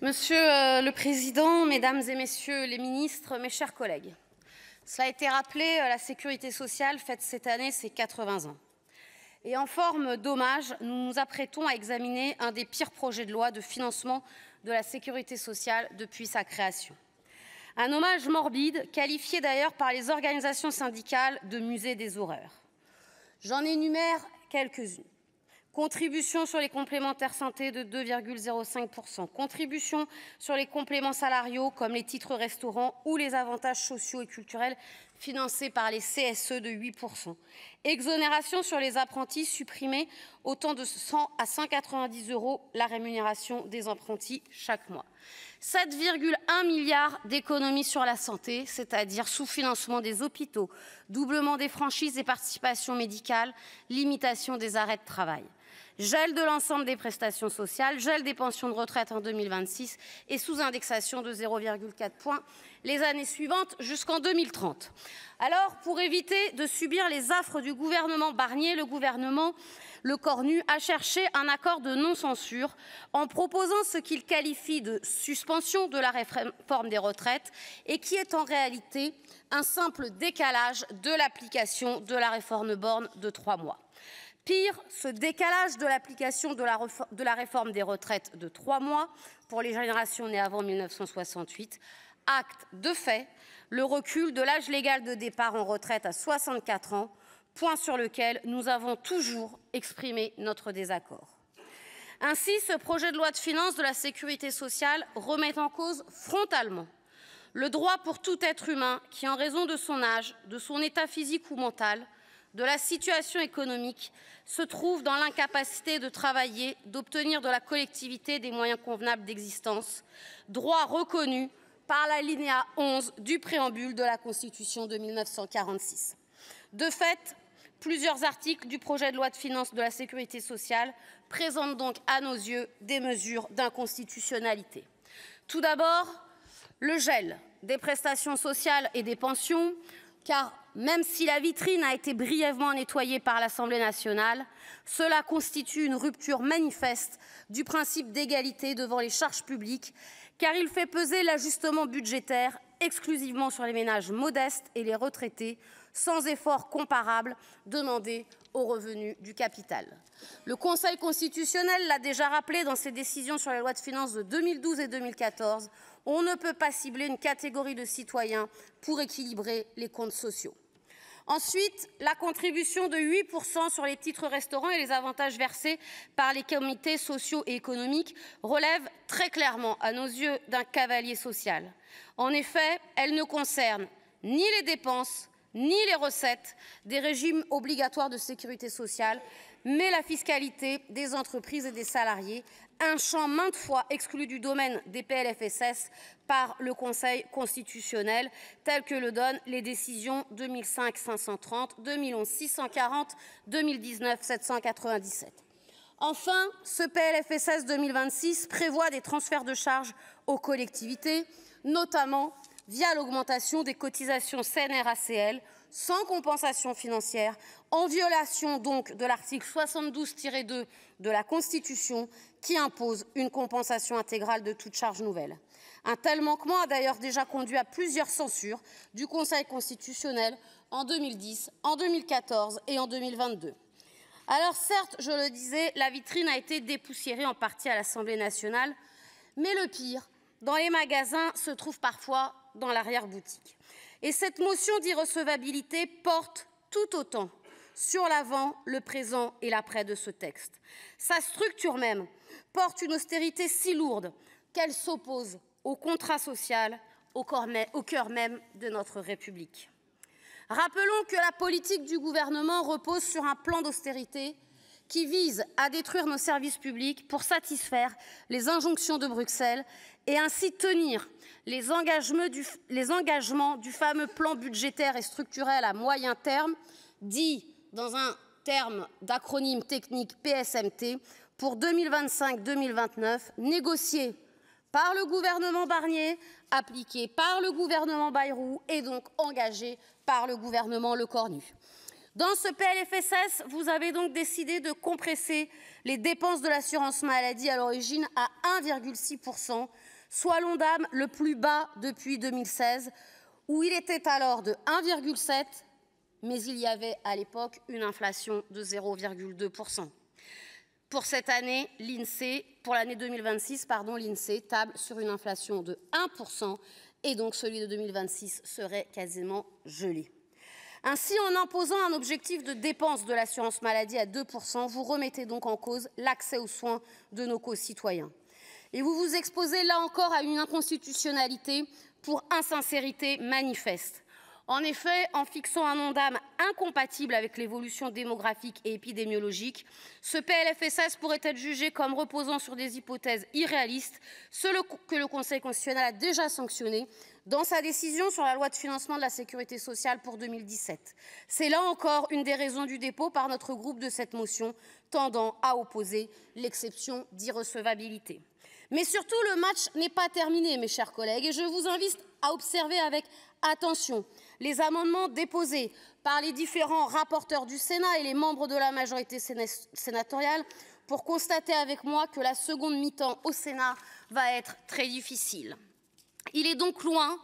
Monsieur le Président, Mesdames et Messieurs les ministres, mes chers collègues, cela a été rappelé, la sécurité sociale fête cette année ses 80 ans. Et en forme d'hommage, nous nous apprêtons à examiner un des pires projets de loi de financement de la sécurité sociale depuis sa création. Un hommage morbide, qualifié d'ailleurs par les organisations syndicales de musée des horreurs. J'en énumère quelques-unes. Contribution sur les complémentaires santé de 2,05%, contribution sur les compléments salariaux comme les titres restaurants ou les avantages sociaux et culturels financés par les CSE de 8%, exonération sur les apprentis supprimés, autant de 100 à 190 € la rémunération des apprentis chaque mois. 7,1 milliards d'économies sur la santé, c'est-à-dire sous-financement des hôpitaux, doublement des franchises et participations médicales, limitation des arrêts de travail. Gel de l'ensemble des prestations sociales, gel des pensions de retraite en 2026 et sous-indexation de 0,4 points les années suivantes jusqu'en 2030. Alors, pour éviter de subir les affres du gouvernement Barnier, le gouvernement Lecornu a cherché un accord de non-censure en proposant ce qu'il qualifie de suspension de la réforme des retraites et qui est en réalité un simple décalage de l'application de la réforme Borne de 3 mois. Pire, ce décalage de l'application de la réforme des retraites de 3 mois pour les générations nées avant 1968 acte de fait le recul de l'âge légal de départ en retraite à 64 ans, point sur lequel nous avons toujours exprimé notre désaccord. Ainsi, ce projet de loi de finances de la sécurité sociale remet en cause frontalement le droit pour tout être humain qui, en raison de son âge, de son état physique ou mental, de la situation économique, se trouve dans l'incapacité de travailler, d'obtenir de la collectivité des moyens convenables d'existence, droit reconnu par l'alinéa 11 du préambule de la Constitution de 1946. De fait, plusieurs articles du projet de loi de finances de la sécurité sociale présentent donc à nos yeux des mesures d'inconstitutionnalité. Tout d'abord, le gel des prestations sociales et des pensions, car même si la vitrine a été brièvement nettoyée par l'Assemblée nationale, cela constitue une rupture manifeste du principe d'égalité devant les charges publiques, car il fait peser l'ajustement budgétaire exclusivement sur les ménages modestes et les retraités, sans effort comparable demandé aux revenus du capital. Le Conseil constitutionnel l'a déjà rappelé dans ses décisions sur les lois de finances de 2012 et 2014, on ne peut pas cibler une catégorie de citoyens pour équilibrer les comptes sociaux. Ensuite, la contribution de 8% sur les titres restaurants et les avantages versés par les comités sociaux et économiques relève très clairement, à nos yeux, d'un cavalier social. En effet, elle ne concerne ni les dépenses, ni les recettes des régimes obligatoires de sécurité sociale, mais la fiscalité des entreprises et des salariés, un champ maintes fois exclu du domaine des PLFSS par le Conseil constitutionnel, tel que le donnent les décisions 2005-530, 2011-640, 2019-797. Enfin, ce PLFSS 2026 prévoit des transferts de charges aux collectivités, notamment via l'augmentation des cotisations CNRACL, sans compensation financière, en violation donc de l'article 72-2 de la Constitution qui impose une compensation intégrale de toute charge nouvelle. Un tel manquement a d'ailleurs déjà conduit à plusieurs censures du Conseil constitutionnel en 2010, en 2014 et en 2022. Alors certes, je le disais, la vitrine a été dépoussiérée en partie à l'Assemblée nationale, mais le pire, dans les magasins, se trouve parfois dans l'arrière-boutique. Et cette motion d'irrecevabilité porte tout autant sur l'avant, le présent et l'après de ce texte. Sa structure même porte une austérité si lourde qu'elle s'oppose au contrat social, au cœur même de notre République. Rappelons que la politique du gouvernement repose sur un plan d'austérité qui vise à détruire nos services publics pour satisfaire les injonctions de Bruxelles et ainsi tenir les engagements du fameux plan budgétaire et structurel à moyen terme, dit dans un terme d'acronyme technique PSMT, pour 2025-2029, négocié par le gouvernement Barnier, appliqué par le gouvernement Bayrou et donc engagé par le gouvernement Lecornu. Dans ce PLFSS, vous avez donc décidé de compresser les dépenses de l'assurance maladie à l'origine à 1,6%, soit l'Ondam le plus bas depuis 2016, où il était alors de 1,7%, mais il y avait à l'époque une inflation de 0,2%. Pour cette année, pour l'année 2026, l'INSEE table sur une inflation de 1%, et donc celui de 2026 serait quasiment gelé. Ainsi, en imposant un objectif de dépenses de l'assurance maladie à 2%, vous remettez donc en cause l'accès aux soins de nos concitoyens. Et vous vous exposez là encore à une inconstitutionnalité pour insincérité manifeste. En effet, en fixant un Ondam incompatible avec l'évolution démographique et épidémiologique, ce PLFSS pourrait être jugé comme reposant sur des hypothèses irréalistes, ce que le Conseil constitutionnel a déjà sanctionné dans sa décision sur la loi de financement de la sécurité sociale pour 2017. C'est là encore une des raisons du dépôt par notre groupe de cette motion tendant à opposer l'exception d'irrecevabilité. Mais surtout, le match n'est pas terminé, mes chers collègues, et je vous invite à observer avec attention les amendements déposés par les différents rapporteurs du Sénat et les membres de la majorité sénatoriale pour constater avec moi que la seconde mi-temps au Sénat va être très difficile. Il est donc loin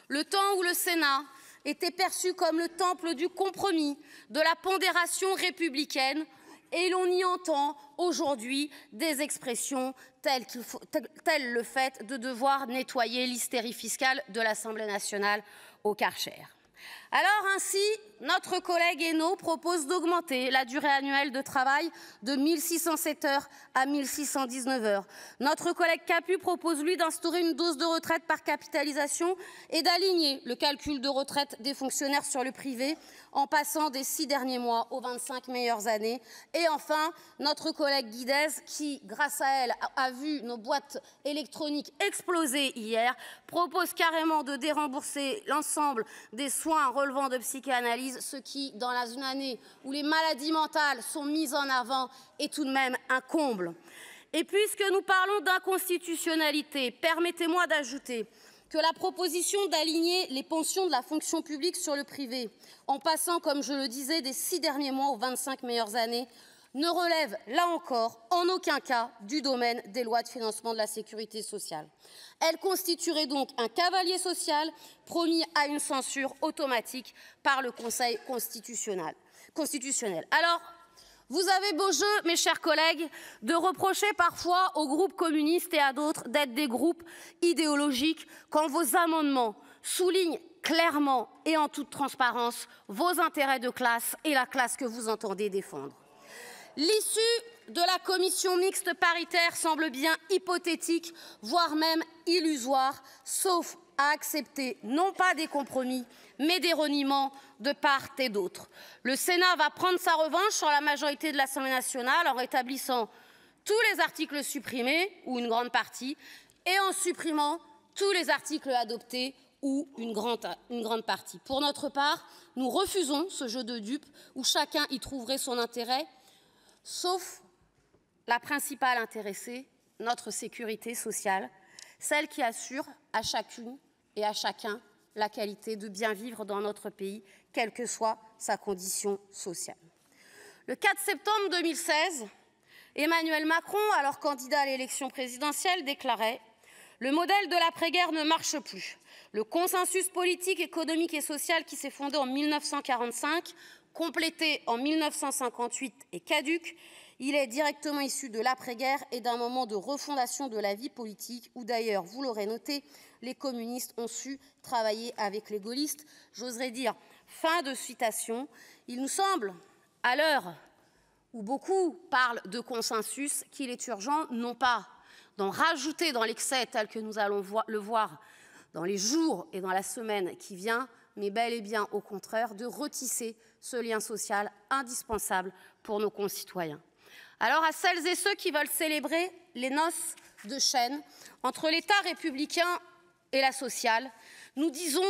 le temps où le Sénat était perçu comme le temple du compromis, de la pondération républicaine, et l'on y entend aujourd'hui des expressions telles le fait de devoir nettoyer l'hystérie fiscale de l'Assemblée nationale au Karcher. Alors ainsi, notre collègue Hainaut propose d'augmenter la durée annuelle de travail de 1 607 heures à 1 619 heures. Notre collègue Capu propose, lui, d'instaurer une dose de retraite par capitalisation et d'aligner le calcul de retraite des fonctionnaires sur le privé en passant des 6 derniers mois aux 25 meilleures années. Et enfin, notre collègue Guidez, qui, grâce à elle, a vu nos boîtes électroniques exploser hier, propose carrément de dérembourser l'ensemble des soins relevant de psychanalyse, ce qui, dans une année où les maladies mentales sont mises en avant, est tout de même un comble. Et puisque nous parlons d'inconstitutionnalité, permettez-moi d'ajouter que la proposition d'aligner les pensions de la fonction publique sur le privé, en passant, comme je le disais, des 6 derniers mois aux 25 meilleures années, ne relève, là encore, en aucun cas du domaine des lois de financement de la sécurité sociale. Elle constituerait donc un cavalier social promis à une censure automatique par le Conseil constitutionnel. Alors, vous avez beau jeu, mes chers collègues, de reprocher parfois au groupe communiste et à d'autres d'être des groupes idéologiques quand vos amendements soulignent clairement et en toute transparence vos intérêts de classe et la classe que vous entendez défendre. L'issue de la commission mixte paritaire semble bien hypothétique, voire même illusoire, sauf à accepter non pas des compromis, mais des reniements de part et d'autre. Le Sénat va prendre sa revanche sur la majorité de l'Assemblée nationale en rétablissant tous les articles supprimés, ou une grande partie, et en supprimant tous les articles adoptés, ou une grande partie. Pour notre part, nous refusons ce jeu de dupes où chacun y trouverait son intérêt, sauf la principale intéressée, notre sécurité sociale, celle qui assure à chacune et à chacun la qualité de bien vivre dans notre pays, quelle que soit sa condition sociale. Le 4 septembre 2016, Emmanuel Macron, alors candidat à l'élection présidentielle, déclarait « Le modèle de l'après-guerre ne marche plus. Le consensus politique, économique et social qui s'est fondé en 1945, complété en 1958 et caduc, il est directement issu de l'après-guerre et d'un moment de refondation de la vie politique où d'ailleurs, vous l'aurez noté, les communistes ont su travailler avec les gaullistes. » J'oserais dire, fin de citation, il nous semble, à l'heure où beaucoup parlent de consensus, qu'il est urgent non pas d'en rajouter dans l'excès tel que nous allons le voir dans les jours et dans la semaine qui vient, mais bel et bien au contraire de retisser ce lien social indispensable pour nos concitoyens. Alors à celles et ceux qui veulent célébrer les noces de chêne entre l'État républicain et la sociale, nous disons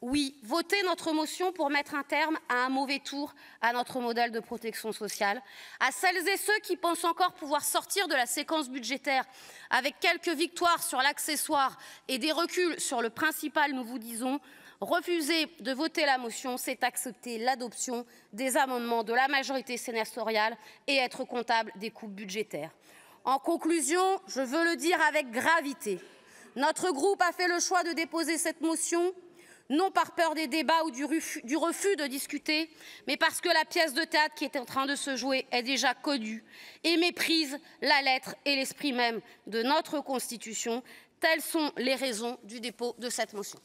oui, votez notre motion pour mettre un terme à un mauvais tour à notre modèle de protection sociale. À celles et ceux qui pensent encore pouvoir sortir de la séquence budgétaire avec quelques victoires sur l'accessoire et des reculs sur le principal, nous vous disons Refuser de voter la motion, c'est accepter l'adoption des amendements de la majorité sénatoriale et être comptable des coupes budgétaires. En conclusion, je veux le dire avec gravité, notre groupe a fait le choix de déposer cette motion, non par peur des débats ou du refus de discuter, mais parce que la pièce de théâtre qui est en train de se jouer est déjà connue et méprise la lettre et l'esprit même de notre Constitution. Telles sont les raisons du dépôt de cette motion.